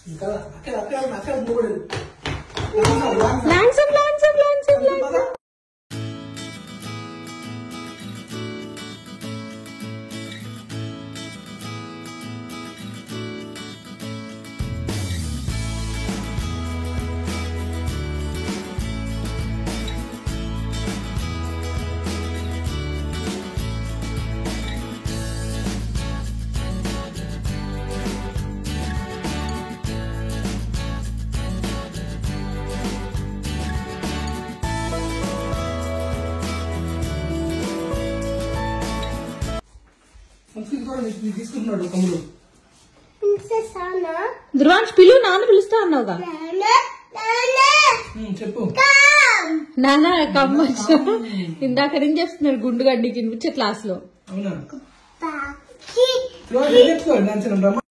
ఇంకా అక్కడ మూడు తీసుకుంటున్నాడు తమ్ముడు. ధ్రువాంశ్ పిలు, నాన్న పిలుస్తా అన్నావుగా. చెప్పు. నాన్న కమ్మచ్చు ఇందాక నుంచి చెప్తున్నాడు గుండు గడ్డికి క్లాస్ లో. అవునా